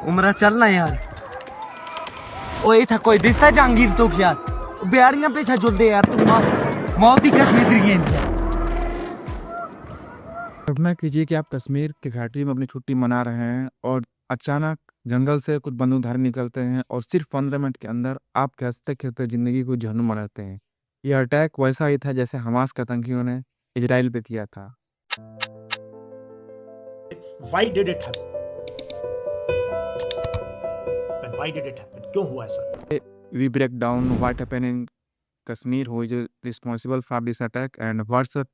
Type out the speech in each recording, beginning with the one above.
उमरा चलना यार। ओए था कोई दिसता जहांगीर तो यार बिहारियां पीछा चल दे यार तुम मौत ही कश्मीर गेम। कल्पना कीजिए कि आप कश्मीर के घाटी में अपनी छुट्टी मना रहे हैं और अचानक जंगल से कुछ बंदूकधारी निकलते हैं और सिर्फ 15 मिनट के अंदर आप खेलते खेलते जिंदगी को जहन्नुम बनाते हैं। यह अटैक वैसा ही था जैसे हमास के आतंकियों ने इजराइल पे किया था। Why did it happen? Why did it happen? क्यों हुआ ऐसा? We break down what happened in Kashmir, who is responsible for this attack, and what's the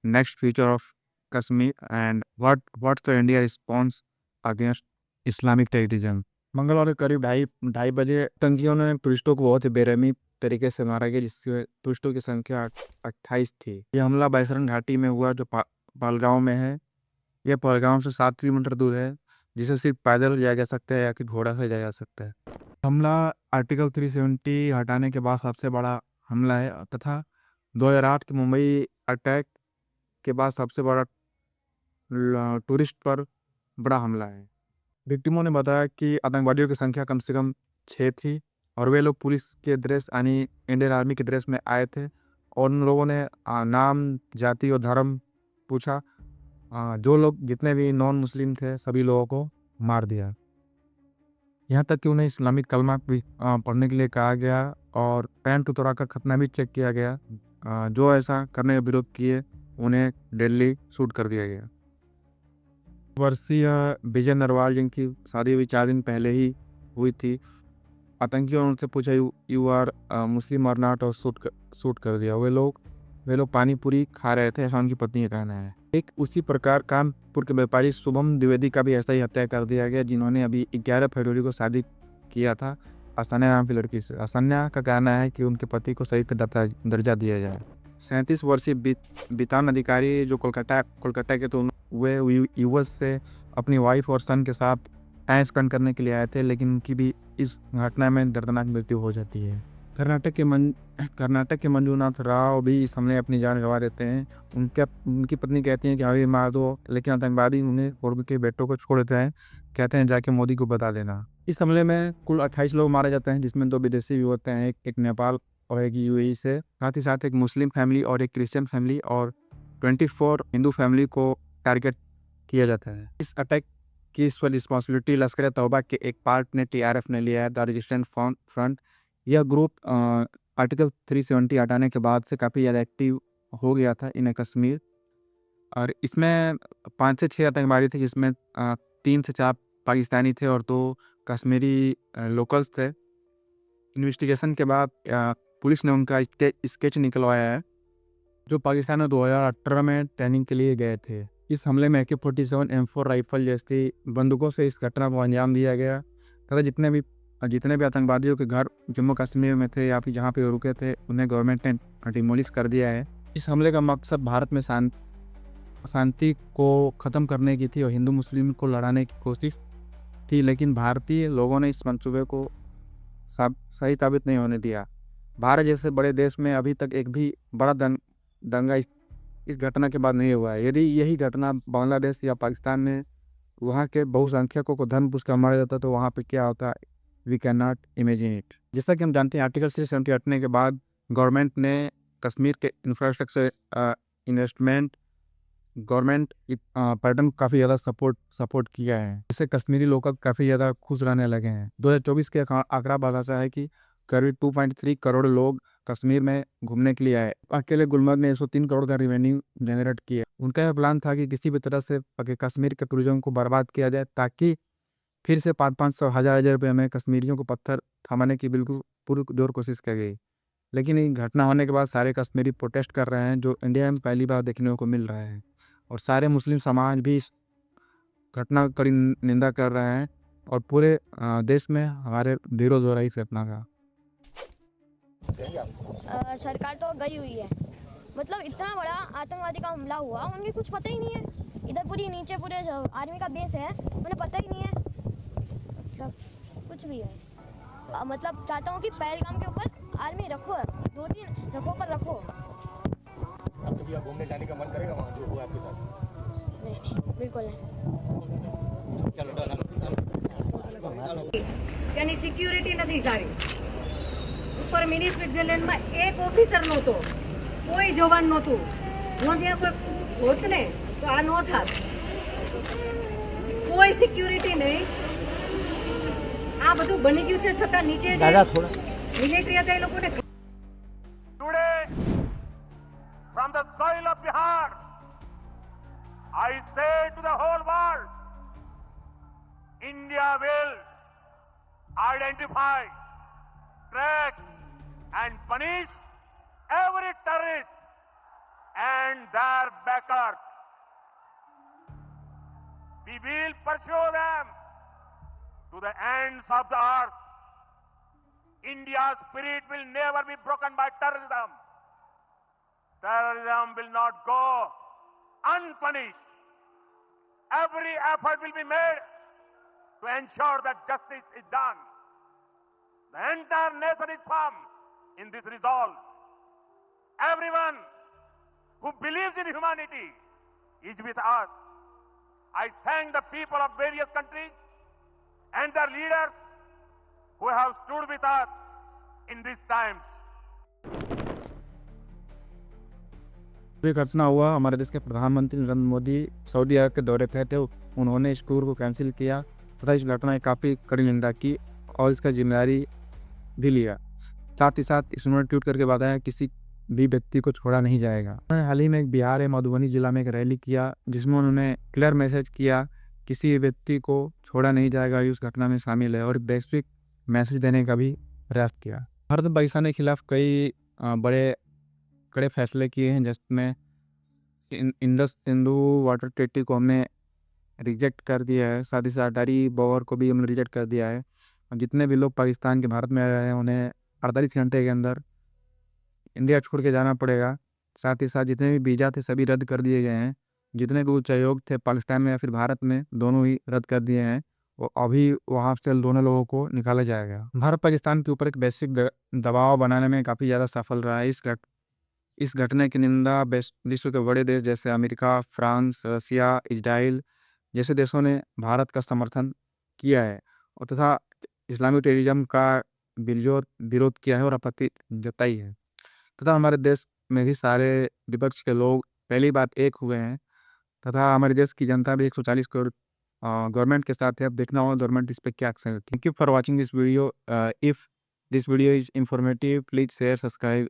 next future of Kashmir, and what's the India response against Islamic terrorism। मंगलवार के करीब ढाई ढाई बजे आतंकियों ने टूरिस्टों को बहुत ही बेरहमी तरीके से मारा गया, जिससे टूरिस्टों की संख्या 28 थी। यह हमला बैसरन घाटी में हुआ जो पहलगांव में है। यह पहलगांव से 7 किलोमीटर दूर है, जिसे सिर्फ पैदल जाया जा सकता है या फिर घोड़ा से जाया जा सकता है। हमला आर्टिकल 370 हटाने के बाद सबसे बड़ा हमला है तथा 2008 के मुंबई अटैक के बाद सबसे बड़ा टूरिस्ट पर बड़ा हमला है। विक्टिमों ने बताया कि आतंकवादियों की संख्या कम से कम 6 थी और वे लोग पुलिस के ड्रेस यानी इंडियन आर्मी के ड्रेस में आए थे और उन लोगों ने नाम, जाति और धर्म पूछा। जो लोग जितने भी नॉन मुस्लिम थे सभी लोगों को मार दिया। यहाँ तक कि उन्हें इस्लामिक कलमा भी पढ़ने के लिए कहा गया और पैंट उतरा कर खतना भी चेक किया गया। जो ऐसा करने का विरोध किए उन्हें डेली शूट कर दिया गया। वर्षीय विजय नरवाल जिनकी शादी अभी 4 दिन पहले ही हुई थी, आतंकियों ने उनसे पूछा यू आर मुस्लिम और नॉट और शूट कर दिया। वे लोग पानी पूरी खा रहे थे, ऐसा उनकी पत्नी का कहना है। एक उसी प्रकार कानपुर के व्यापारी शुभम द्विवेदी का भी ऐसा ही हत्या कर दिया गया, जिन्होंने अभी 11 फरवरी को शादी किया था असन्या नाम की लड़की से। असन्या का कहना है कि उनके पति को सही दर्जा दिया जाए। 37 वर्षीय बितान अधिकारी जो कोलकाता के तो वे यूएस से अपनी वाइफ और सन के साथ टाइम स्पेंड करने के लिए आए थे, लेकिन उनकी भी इस घटना में दर्दनाक मृत्यु हो जाती है। कर्नाटक के मंजूनाथ राव भी इस हमले अपनी जान गंवा देते हैं। उनकी पत्नी कहती है कि अभी मार दो, लेकिन आतंकवादी उन्हें और उनके बेटों को छोड़ देते हैं, कहते हैं जाके मोदी को बता देना। इस हमले में कुल 28 लोग मारे जाते हैं, जिसमें 2 विदेशी भी होते हैं, एक नेपाल और एक यूएई से, साथ ही साथ एक मुस्लिम फैमिली और एक क्रिश्चियन फैमिली और 24 हिंदू फैमिली को टारगेट किया जाता है। इस अटैक की इस पर रिस्पॉन्सिबिलिटी लश्कर तौबा के एक पार्ट ने टीआरएफ ने लिया है, द रेजिस्टेंस फ्रंट। यह ग्रुप आर्टिकल 370 हटाने के बाद से काफ़ी ज़्यादा एक्टिव हो गया था इन कश्मीर, और इसमें 5 से 6 आतंकवादी थे, जिसमें 3 से 4 पाकिस्तानी थे और 2 कश्मीरी लोकल्स थे। इन्वेस्टिगेशन के बाद पुलिस ने उनका स्केच निकलवाया है, जो पाकिस्तान में 2018 में ट्रेनिंग के लिए गए थे। इस हमले में AK-47 M4 राइफल जैसी बंदूकों से इस घटना को अंजाम दिया गया तथा जितने भी आतंकवादियों के घर जम्मू कश्मीर में थे या फिर जहाँ पे रुके थे, उन्हें गवर्नमेंट ने डिमोलिश कर दिया है। इस हमले का मकसद भारत में शांति को ख़त्म करने की थी और हिंदू मुस्लिम को लड़ाने की कोशिश थी, लेकिन भारतीय लोगों ने इस मंसूबे को सही साबित नहीं होने दिया। भारत जैसे बड़े देश में अभी तक एक भी बड़ा दंगा इस घटना के बाद नहीं हुआ है। यदि यही घटना बांग्लादेश या पाकिस्तान में वहाँ के बहुसंख्यकों को धन पूछ कर मारा जाता तो वहाँ पे क्या होता, we can not imagine it. जैसा कि हम जानते हैं आर्टिकल 370 हटने के बाद गवर्नमेंट ने कश्मीर के इंफ्रास्ट्रक्चर इन्वेस्टमेंट गवर्नमेंट पर्यटन को काफ़ी ज़्यादा सपोर्ट किया है, जिससे कश्मीरी लोग काफ़ी ज़्यादा खुश रहने लगे हैं। 2024 के आंकड़ा बताता है कि करीब 2.3 करोड़ लोग कश्मीर में घूमने के लिए आए। अकेले गुलमर्ग ने 103 करोड़ का रेवेन्यू जनरेट किया। उनका यह प्लान था कि किसी भी तरह से कश्मीर के टूरिज्म को बर्बाद किया जाए, ताकि फिर से 500 हज़ार रुपये में कश्मीरियों को पत्थर थमाने की बिल्कुल पूरी जोर कोशिश की गई। लेकिन ये घटना होने के बाद सारे कश्मीरी प्रोटेस्ट कर रहे हैं, जो इंडिया में पहली बार देखने को मिल रहा है, और सारे मुस्लिम समाज भी इस घटना की कड़ी निंदा कर रहे हैं और पूरे देश में हमारे विरोध हो रहा है इस घटना का। सरकार तो गई हुई है, मतलब इतना बड़ा आतंकवादी का हमला हुआ, उन्हें कुछ पता ही नहीं है। इधर पूरी नीचे पूरे आर्मी का बेस है, उन्हें पता ही नहीं है, मतलब कुछ भी है। मतलब चाहता हूँ कि पहलगाम के ऊपर आर्मी रखो, 2-3 रखो पर रखो। कभी आप घूमने जाने का मन करेगा वहाँ जो हुआ आपके साथ? नहीं बिल्कुल नहीं। ત્યાંની સિક્યુરિટી નથી સારી. ઉપર મિની સ્વિટ્ઝરલેન્ડમાં એક ઓફિસર નહોતો, કોઈ જવાન નહોતું. જો ત્યાં કોઈ હોત ને તો આ ન થાત. કોઈ સિક્યુરિટી નહીં. આ બધું બની ગયું છે છતાં નીચે જે મિલિટરી હતા એ લોકોને Today, from the soil of Bihar, I say to the whole world, India will identify, track and punish every terrorist and their backers. We will pursue them to the ends of the earth. India's spirit will never be broken by terrorism. Terrorism will not go unpunished. Every effort will be made to ensure that justice is done. The entire nation is firm in this resolve. Everyone who believes in humanity is with us. I thank the people of various countries and their leaders who have stood with us in these times. भी घटना हुआ, हमारे देश के प्रधानमंत्री Narendra Modi Saudi अरब के दौरे पे थे, उन्होंने इस टूर को कैंसिल किया तथा इस घटना की काफ़ी कड़ी निंदा की और इसका जिम्मेदारी भी लिया। साथ ही साथ इसमें ट्वीट करके बताया किसी भी व्यक्ति को छोड़ा नहीं जाएगा। उन्होंने हाल ही में एक बिहार है मधुबनी जिला में एक रैली किया जिसमें उन्होंने क्लियर मैसेज किया किसी भी व्यक्ति को छोड़ा नहीं जाएगा, ये उस घटना में शामिल है और वैश्विक मैसेज देने का भी प्रयास किया। भारत और पाकिस्तान के खिलाफ कई बड़े कड़े फैसले किए हैं जिसमें इंडस सिंधु वाटर ट्रीटी को हमने रिजेक्ट कर दिया है, साथ ही साथ अटारी बॉर्डर को भी हमने रिजेक्ट कर दिया है। और जितने भी लोग पाकिस्तान के भारत में आए हैं उन्हें 48 घंटे के अंदर इंडिया छोड़ के जाना पड़ेगा। साथ ही साथ जितने भी वीज़ा थे सभी रद्द कर दिए गए हैं। जितने भी उच्चायोग थे पाकिस्तान में या फिर भारत में दोनों ही रद्द कर दिए हैं। वो अभी वहाँ से दोनों लोगों को निकाला जाएगा। भारत पाकिस्तान के ऊपर एक वैश्विक दबाव बनाने में काफ़ी ज़्यादा सफल रहा है। इस घटना की निंदा विश्व के बड़े देश जैसे अमेरिका, फ्रांस, रसिया, इजराइल जैसे देशों ने भारत का समर्थन किया है और तथा इस्लामिक टेररिज्म का बिलजोर विरोध किया है और आपत्ति जताई है। तथा हमारे देश में भी सारे विपक्ष के लोग पहली बात एक हुए हैं तथा हमारे देश की जनता भी 140 करोड़ गवर्नमेंट के साथ है। अब देखना होगा गवर्नमेंट इस पर क्या एक्शन करती है। Thank you for watching this video. If this video is informative please share, subscribe